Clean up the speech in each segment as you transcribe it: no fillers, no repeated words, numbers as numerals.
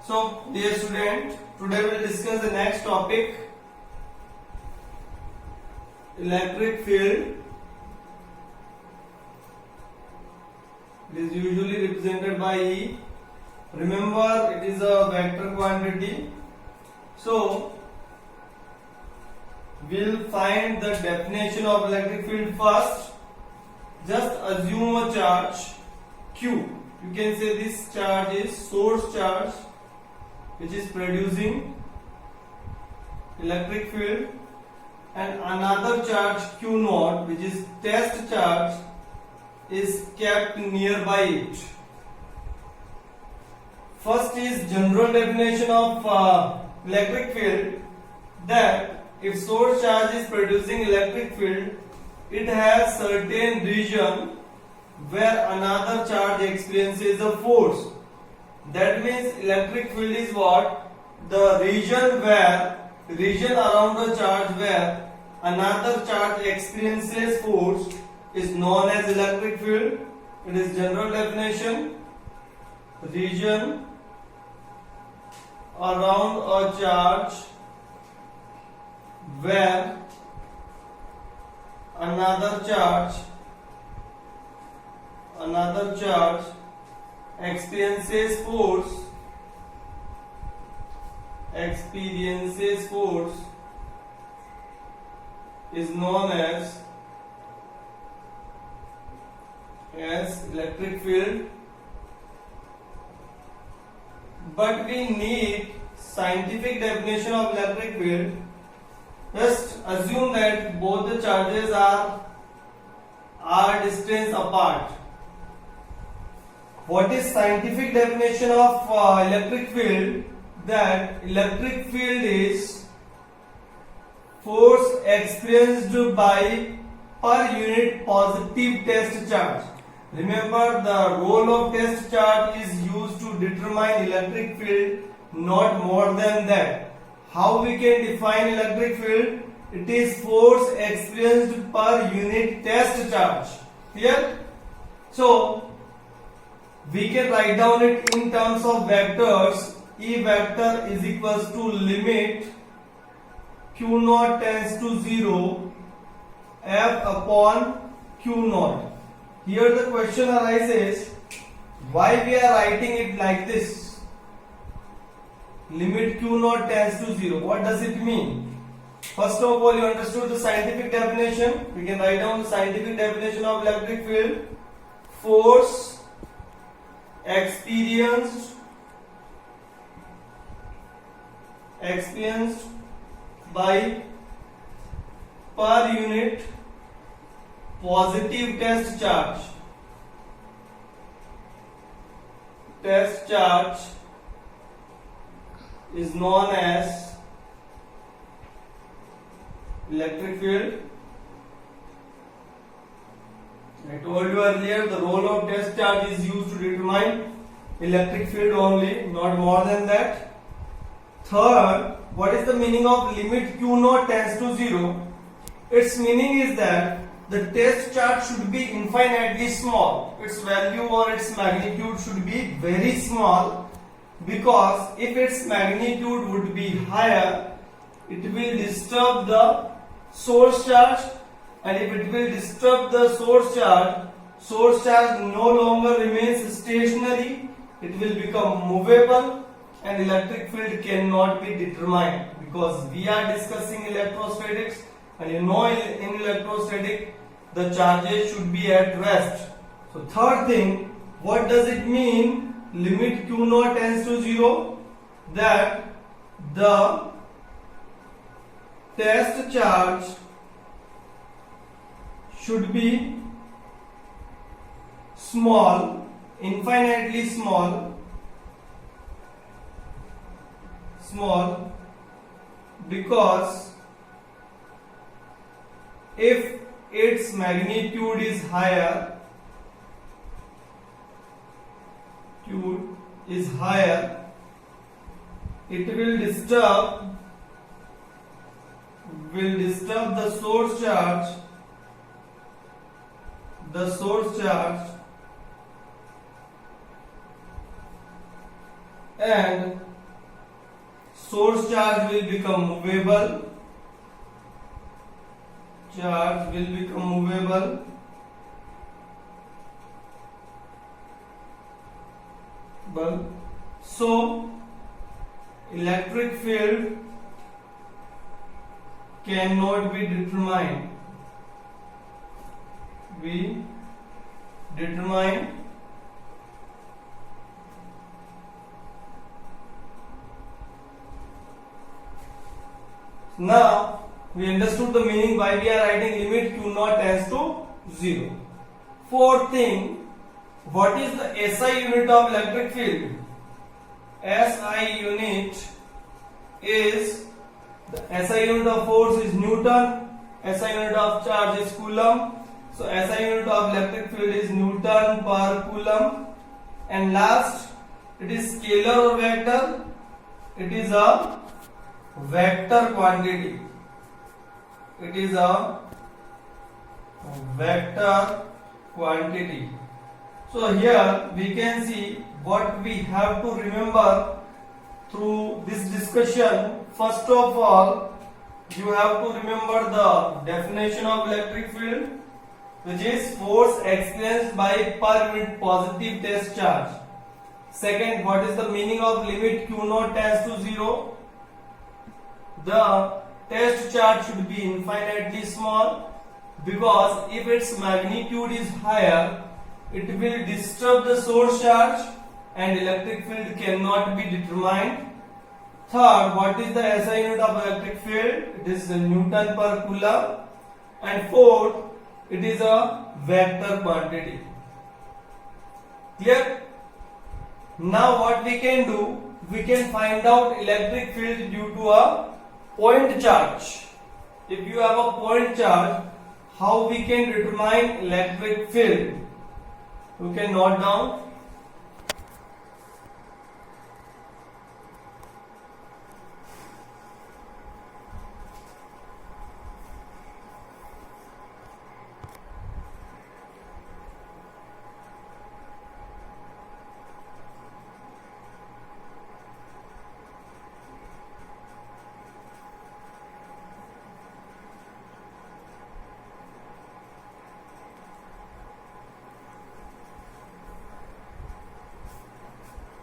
So, dear student, today we will discuss the next topic, electric field. It is usually represented by E. Remember, it is a vector quantity. So, we'll find the definition of electric field first. Just assume a charge Q. You can say this charge is source charge, which is producing electric field, and another charge Q naught, which is test charge, is kept nearby it. First is general definition of electric field, that if source charge is producing electric field, it has certain region where another charge experiences a force. That means electric field is what? The region around the charge where another charge experiences force is known as electric field. It is general definition. Region around a charge where another charge experiences force is known as electric field. But we need scientific definition of electric field. Just assume that both the charges are distance apart. What is scientific definition of electric field? That electric field is force experienced by per unit positive test charge. Remember, the role of test charge is used to determine electric field, not more than that. How we can define electric field? It is force experienced per unit test charge. Clear? So, we can write down it in terms of vectors. E vector is equals to limit Q naught tends to 0 F upon Q naught. Here the question arises, why we are writing it like this? Limit Q naught tends to 0. What does it mean? First of all, you understood the scientific definition. We can write down the scientific definition of electric field. Force experienced by per unit positive test charge. Test charge is known as electric field. I told you earlier, the role of test charge is used to determine electric field only, not more than that. Third, what is the meaning of limit Q naught tends to 0? Its meaning is that the test charge should be infinitely small. Its value or its magnitude should be very small, because if its magnitude would be higher, it will disturb the source charge, and if it will disturb the source charge no longer remains stationary, it will become movable, and electric field cannot be determined, because we are discussing electrostatics, and you know in electrostatic the charges should be at rest. So third thing, what does it mean limit Q naught tends to 0? That the test charge should be small, infinitely small, because if its magnitude is higher, it will disturb the source charge, and source charge will become movable. Charge will become movable. So electric field cannot be determined. Now we understood the meaning why we are writing limit q naught tends to 0. Fourth thing, what is the SI unit of electric field? SI unit is, the SI unit of force is Newton, SI unit of charge is Coulomb. So SI unit of electric field is Newton per Coulomb. And last, it is scalar or vector? It is a vector quantity. It is a vector quantity. So here we can see what we have to remember through this discussion. First of all, you have to remember the definition of electric field, which is force experienced by per unit positive test charge. Second, what is the meaning of limit q naught tends to 0? The test charge should be infinitely small, because if its magnitude is higher, it will disturb the source charge and electric field cannot be determined. Third, what is the SI unit of electric field? It is Newton per Coulomb. And fourth, it is a vector quantity. Clear? Now what we can do, we can find out electric field due to a point charge. If you have a point charge, how we can determine electric field? You can note down.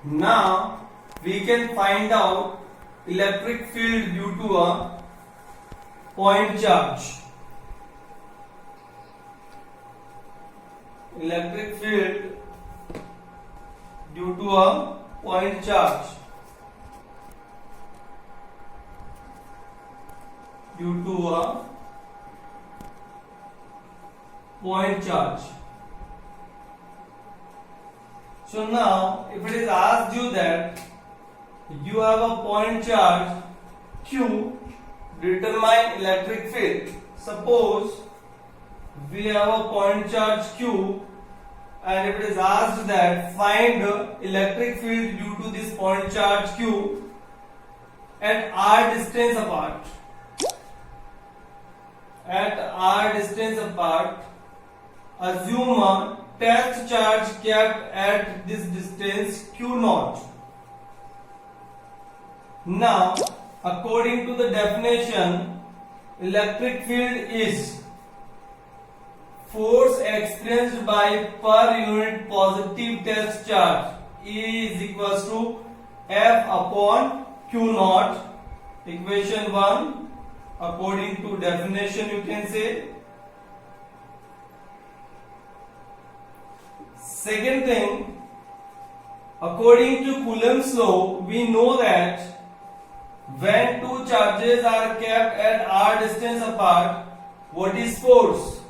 Now we can find out electric field due to a point charge. Electric field due to a point charge. Due to a point charge. So now, if it is asked you that you have a point charge Q, determine electric field. Suppose we have a point charge Q, and if it is asked that find electric field due to this point charge Q at r distance apart. At r distance apart, assume a test charge kept at this distance q naught. Now, according to the definition, electric field is force experienced by per unit positive test charge. E is equals to F upon q naught. Equation 1, according to definition, you can say. Second thing, according to Coulomb's law, we know that when two charges are kept at r distance apart, what is force?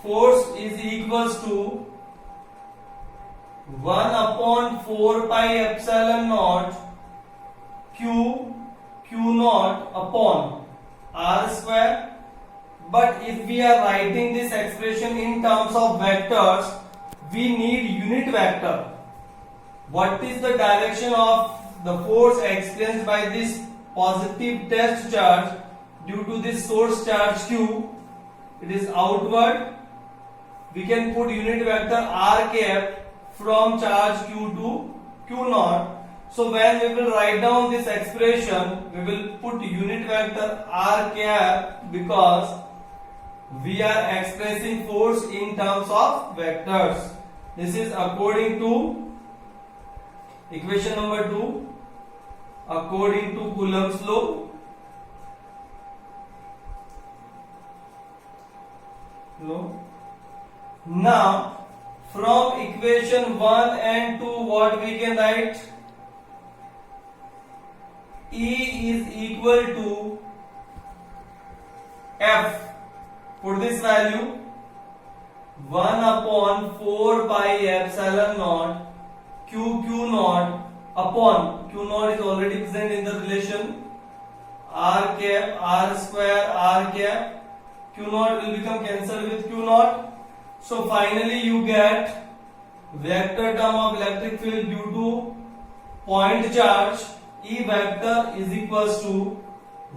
Force is equals to 1 upon 4 pi epsilon naught q naught upon r square. But if we are writing this expression in terms of vectors, we need unit vector. What is the direction of the force experienced by this positive test charge due to this source charge Q? It is outward. We can put unit vector r cap from charge Q to Q naught. So when we will write down this expression, we will put unit vector r cap because we are expressing force in terms of vectors. This is according to equation number 2, according to Coulomb's law. Now from equation 1 and 2, what we can write? E is equal to F. Put this value 1 upon 4 pi epsilon naught Q naught upon Q naught is already present in the relation R cap R square R cap. Q naught will become cancelled with Q naught. So finally you get vector term of electric field due to point charge E vector is equals to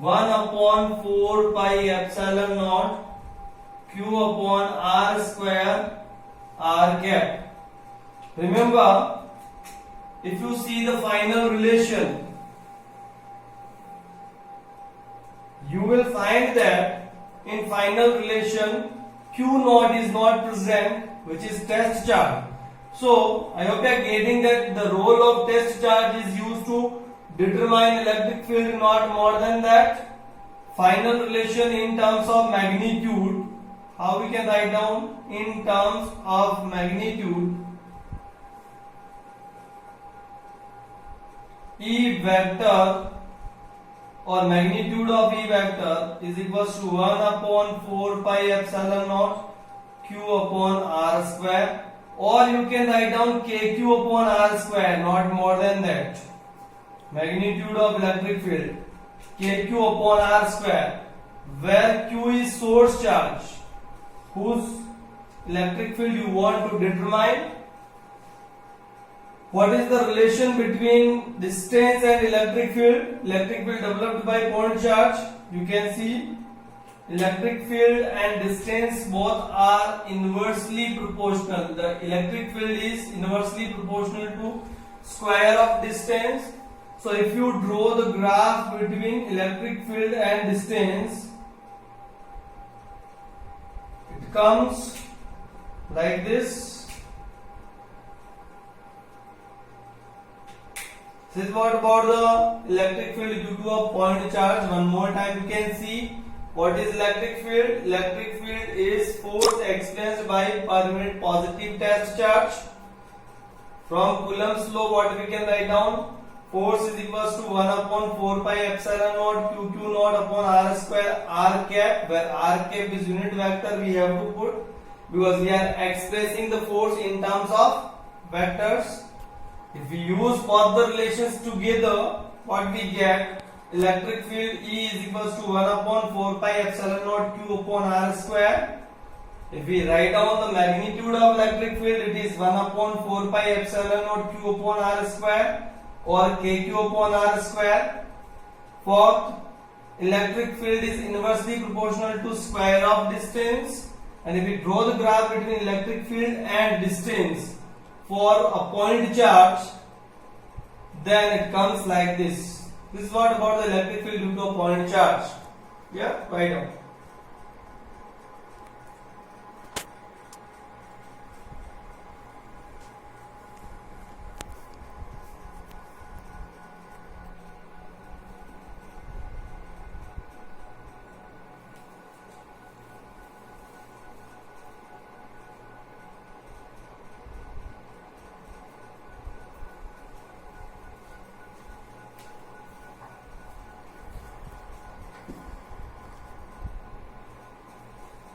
1 upon 4 pi epsilon naught Q upon R square R cap. Remember, if you see the final relation, you will find that in final relation Q naught is not present, which is test charge. So I hope you are getting that the role of test charge is used to determine electric field, not more than that. Final relation in terms of magnitude, how we can write down in terms of magnitude? E vector or magnitude of E vector is equals to 1 upon 4 pi epsilon naught Q upon R square, or you can write down KQ upon R square, not more than that. Magnitude of electric field KQ upon R square, where Q is source charge, whose electric field you want to determine. What is the relation between distance and electric field? Electric field developed by point charge. You can see electric field and distance both are inversely proportional. The electric field is inversely proportional to square of distance. So if you draw the graph between electric field and distance, it comes like this. This is what about the electric field due to a point charge. One more time you can see what is electric field. Electric field is force experienced by per unit positive test charge. From Coulomb's law, what we can write down? Force is equals to 1 upon 4 pi epsilon naught Q naught upon R square R cap, where R cap is unit vector we have to put because we are expressing the force in terms of vectors. If we use both the relations together, what we get? Electric field E is equals to 1 upon 4 pi epsilon naught Q upon R square. If we write down the magnitude of electric field, it is 1 upon 4 pi epsilon naught Q upon R square or KQ upon R square. Fourth, electric field is inversely proportional to square of distance. And if we draw the graph between electric field and distance for a point charge, then it comes like this. This is what about the electric field due to a point charge. Yeah, write down.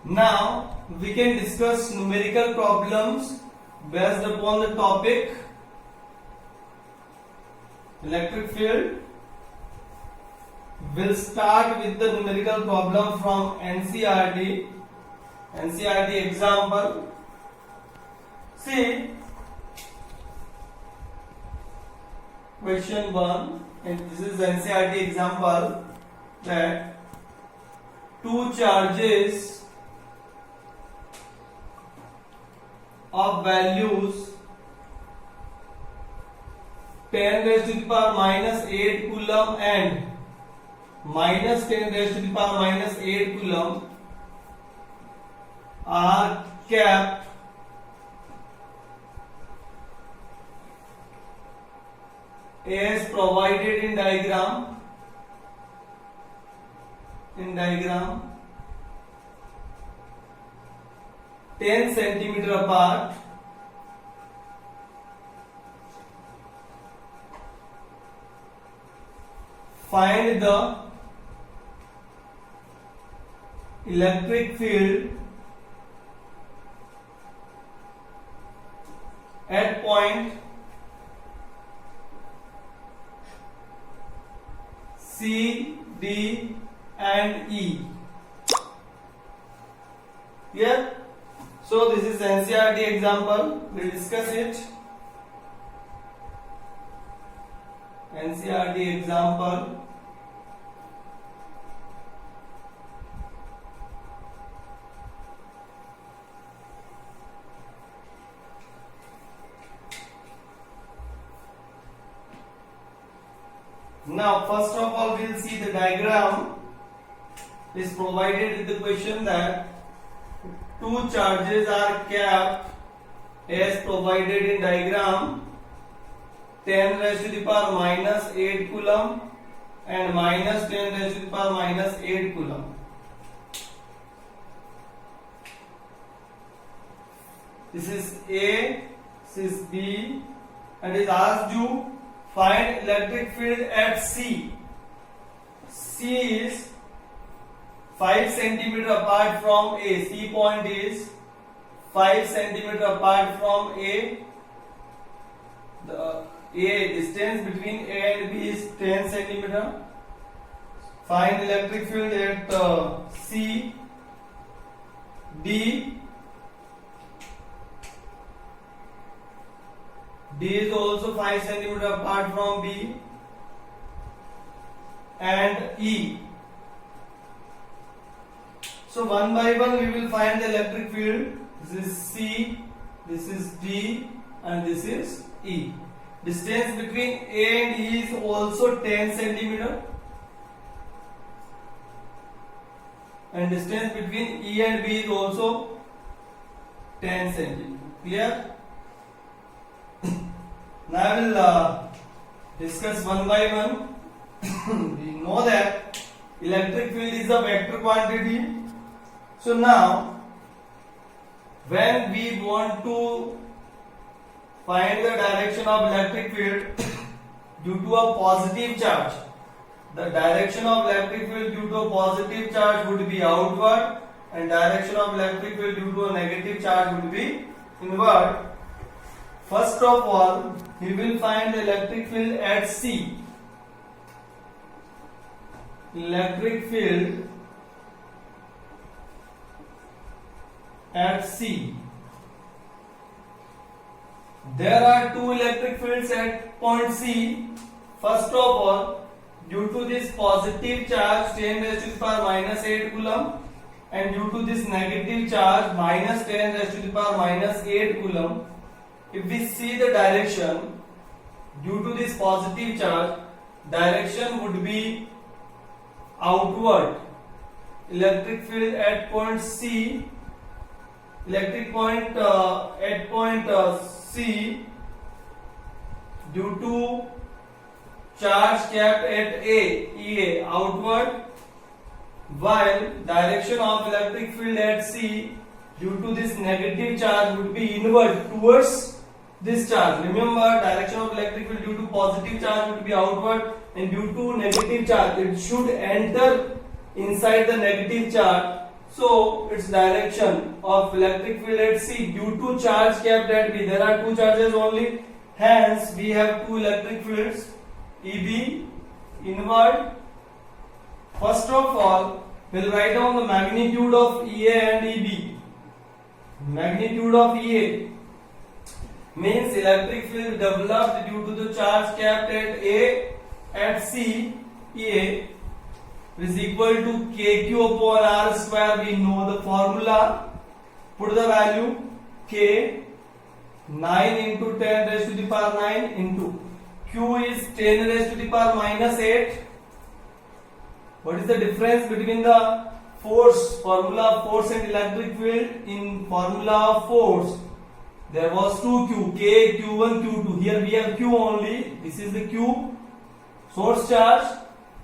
Now we can discuss numerical problems based upon the topic electric field. We'll start with the numerical problem from NCERT. NCERT example. See, question 1, and this is NCERT example, that two charges of values 10 raised to the power minus 8 coulomb and minus 10 raised to the power minus 8 coulomb are kept as provided in diagram 10 centimeter apart. Find the electric field at point C, D and E. Here, so this is NCERT example. We'll discuss it. NCERT example. Now, first of all, we'll see the diagram is provided with the question that two charges are kept as provided in diagram 10 raised to the power minus 8 coulomb and minus 10 raised to the power minus 8 coulomb. This is A, this is B, and it is asked you find electric field at C. C is 5 centimeter apart from A. C point is 5 centimeter apart from A. The A distance between A and B is 10 centimeter. Find electric field at C. D. D is also 5 centimeter apart from B. And E. So one by one we will find the electric field. This is C, this is D, and this is E. Distance between A and E is also 10 centimeter. And distance between E and B is also 10 centimeter. Clear? Now I will discuss one by one. We know that electric field is a vector quantity. So now, when we want to find the direction of electric field due to a positive charge, the direction of electric field due to a positive charge would be outward, and direction of electric field due to a negative charge would be inward. First of all, we will find the electric field at C. Electric field at C. There are two electric fields at point C. First of all, due to this positive charge 10 raised to the power minus 8 coulomb and due to this negative charge minus 10 raised to the power minus 8 coulomb, if we see the direction due to this positive charge, direction would be outward. Electric field at point C, electric point at point C due to charge kept at A, EA, outward, while direction of electric field at C due to this negative charge would be inward towards this charge. Remember, direction of electric field due to positive charge would be outward, and due to negative charge it should enter inside the negative charge. So its direction of electric field at C due to charge kept at B, there are two charges only, hence we have two electric fields, EB, inward. First of all, we'll write down the magnitude of EA and EB. Magnitude of EA means electric field developed due to the charge kept at A at C, EA, is equal to KQ upon R square. We know the formula. Put the value K, 9 into 10 raised to the power 9 into Q is 10 raised to the power minus 8. What is the difference between the force, formula of force and electric field? In formula of force, there was 2Q, K, Q1, Q2. Here we have Q only. This is the Q, source charge,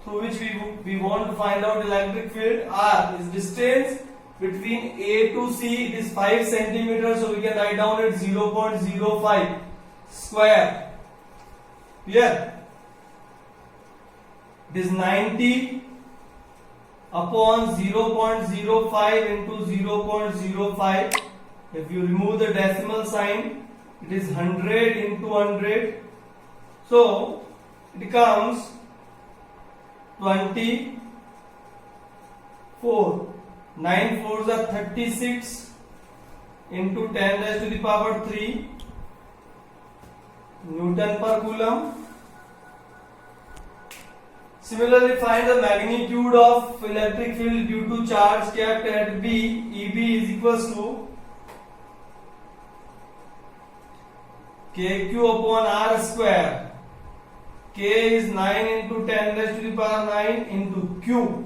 through which we want to find out electric field. R is distance between A to C. It is 5 centimeters, so we can write down it 0.05 square. Clear? It is 90 upon 0.05 into 0.05. If you remove the decimal sign, it is 100 into 100. So it comes 24. 9 fours are 36 into 10 raised to the power 3 Newton per coulomb. Similarly, find the magnitude of electric field due to charge kept at B. EB is equals to KQ upon R square. K is 9 into 10 raised to the power 9 into Q.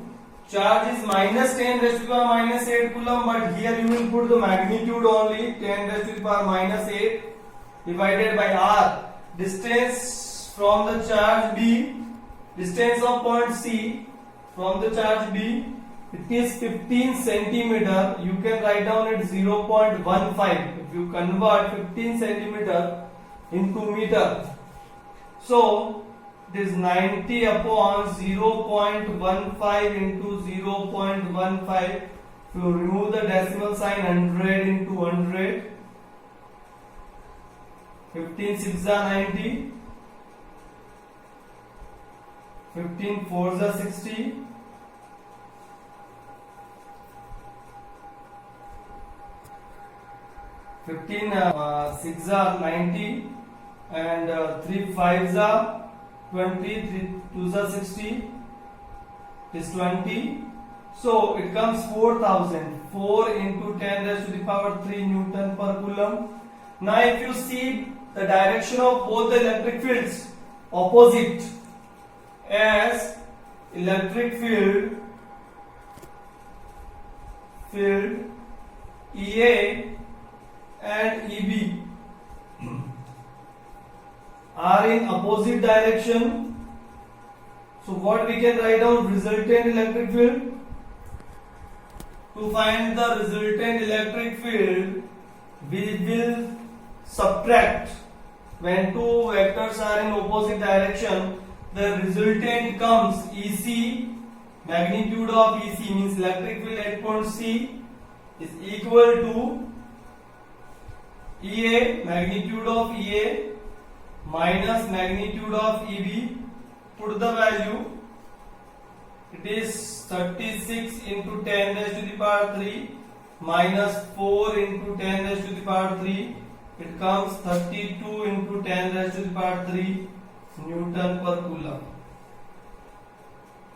Charge is minus 10 raised to the power minus 8 coulomb, but here you will put the magnitude only, 10 raised to the power minus 8 divided by R. Distance from the charge B, distance of point C from the charge B, it is 15 centimeter. You can write down it 0.15. If you convert 15 centimeter into meter, so it is 90 upon 0.15 into 0.15. If you remove the decimal sign, 100 into 100. 15 6 are 90. 15 4s are 60. 15 6 are 90 and 3 5s are 20, 3 2s are 60, is 20. So it comes 4000. 4 into 10 raised to the power 3 Newton per coulomb. Now if you see the direction of both the electric fields opposite, as electric field EA and EB are in opposite direction. So what we can write down? Resultant electric field. To find the resultant electric field, we will subtract. When two vectors are in opposite direction, the resultant comes EC, magnitude of EC means electric field at point C is equal to EA, magnitude of EA minus magnitude of EB. Put the value. It is 36 into 10 raised to the power 3 minus 4 into 10 raised to the power 3. It comes 32 into 10 raised to the power 3 Newton per coulomb.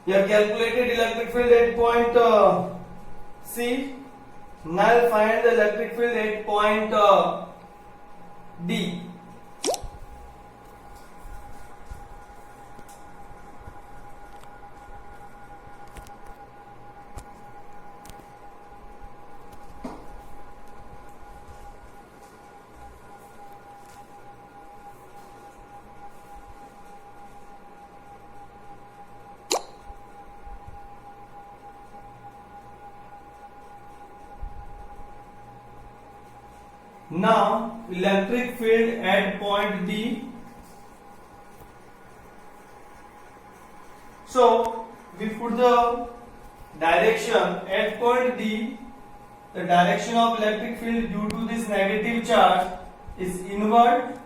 We have calculated electric field at point C. Now find the electric field at point D. Now electric field at point D. So we put the direction at point D. The direction of electric field due to this negative charge is inward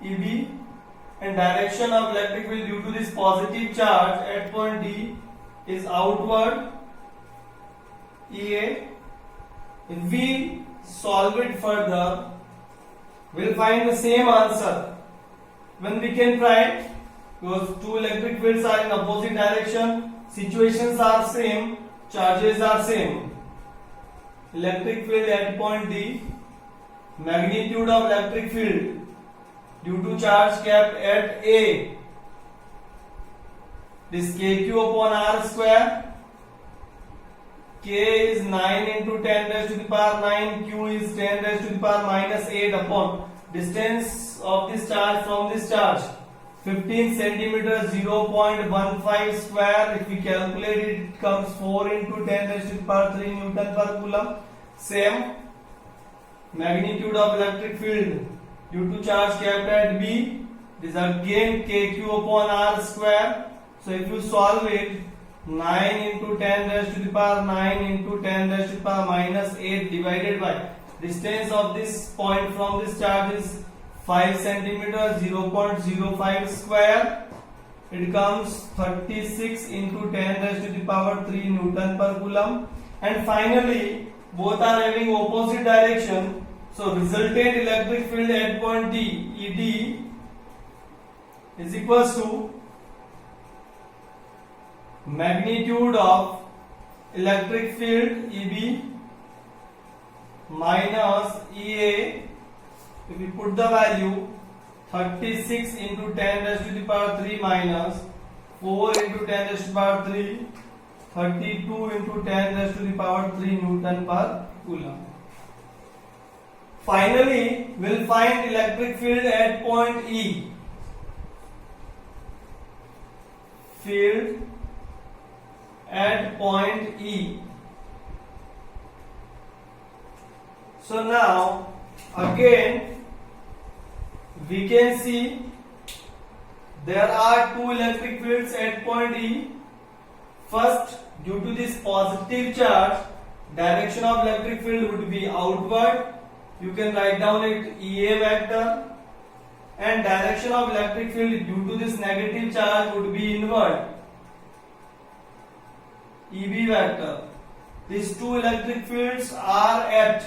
EB, and direction of electric field due to this positive charge at point D is outward EA. If we solve it further, we'll find the same answer. When we can try, because two electric fields are in opposite direction, situations are same, charges are same. Electric field at point D, magnitude of electric field due to charge kept at A. This kq upon r square. K is 9 into 10 raised to the power 9. Q is 10 raised to the power minus 8 upon distance of this charge from this charge. 15 centimeters, 0.15 square. If we calculate it, it comes 4 into 10 raised to the power 3 Newton per coulomb. Same magnitude of electric field due to charge kept at B. This is again kq upon r square. So if you solve it, 9 into 10 raised to the power 9 into 10 raised to the power minus 8 divided by distance of this point from this charge is 5 centimeters, 0.05 square. It comes 36 into 10 raised to the power 3 Newton per coulomb. And finally, both are having opposite direction. So resultant electric field at point D, ED, is equals to magnitude of electric field EB minus EA. If we put the value 36 into 10 raised to the power 3 minus 4 into 10 raised to the power 3, 32 into 10 raised to the power 3 Newton per coulomb. Finally, we'll find electric field at point E. Field at point E. So now again we can see there are two electric fields at point E. First, due to this positive charge, direction of electric field would be outward. You can write down it EA vector. And direction of electric field due to this negative charge would be inward, EB vector. These two electric fields are at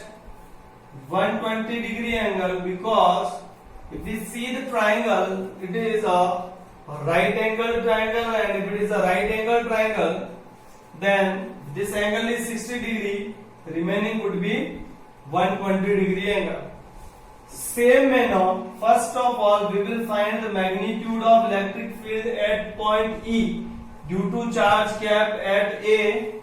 120 degree angle because if we see the triangle, it is a right angle triangle, and if it is a right angle triangle, then this angle is 60 degree, remaining would be 120 degree angle. Same manner, first of all, we will find the magnitude of electric field at point E due to charge kept at A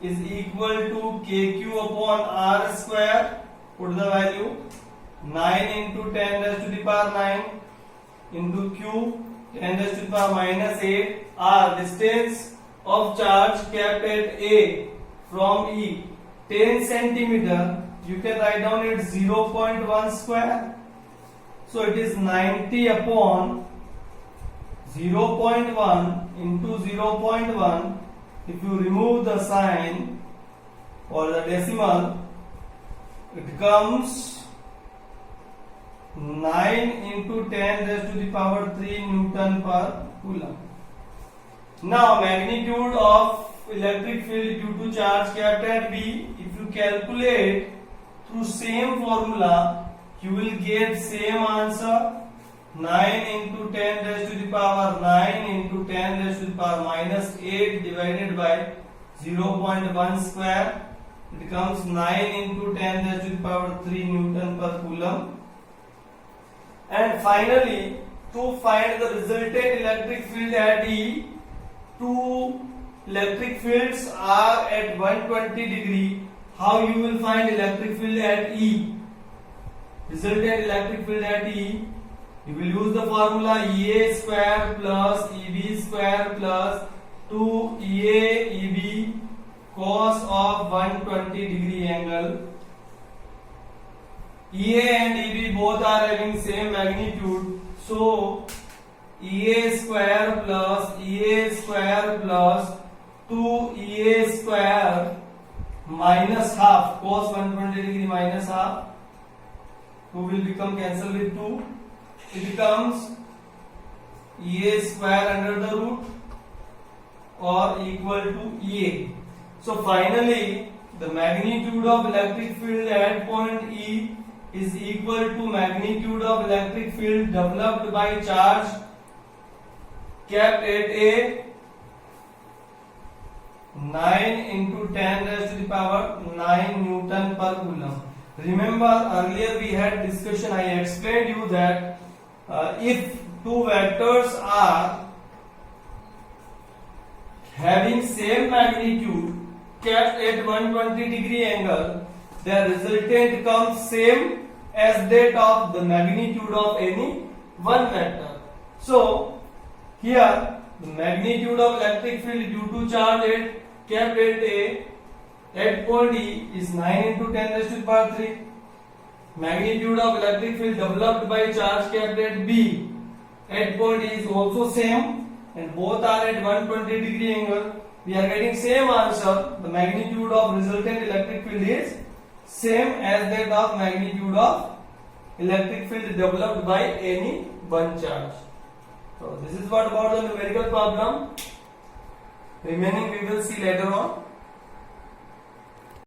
is equal to kq upon r square. Put the value 9 into 10 raised to the power 9 into q 10 raised to the power minus 8. R, distance of charge kept at A from E, 10 centimeter. You can write down it 0.1 square. So it is 90 upon 0.1 into 0.1. If you remove the sign or the decimal, it comes 9 into 10 raised to the power 3 Newton per coulomb. Now magnitude of electric field due to charge kept at B, if you calculate through same formula, you will get same answer. 9 into 10 raised to the power 9 into 10 raised to the power minus 8 divided by 0.1 square. It becomes 9 into 10 raised to the power 3 Newton per coulomb. And finally, to find the resultant electric field at E, two electric fields are at 120 degree. How you will find electric field at E? Resultant electric field at E, you will use the formula EA square plus EB square plus 2 EA EB cos of 120 degree angle. EA and EB both are having same magnitude, so EA square plus EA square plus 2 EA square minus half, cos 120 degree minus half, 2 will become cancelled with 2. It becomes EA square under the root or equal to EA. So finally, the magnitude of electric field at point E is equal to magnitude of electric field developed by charge kept at A, 9 into 10 raised to the power 9 Newton per coulomb. Remember earlier we had discussion, I explained you that if two vectors are having same magnitude kept at 120-degree angle, their resultant comes same as that of the magnitude of any one vector. So here the magnitude of electric field due to charge kept at point E is 9 into 10 raised to the power 3. Magnitude of electric field developed by charge kept at B at point E is also same, and both are at 120-degree angle. We are getting same answer. The magnitude of resultant electric field is same as that of magnitude of electric field developed by any one charge. So this is what about the numerical problem. Remaining we will see later on.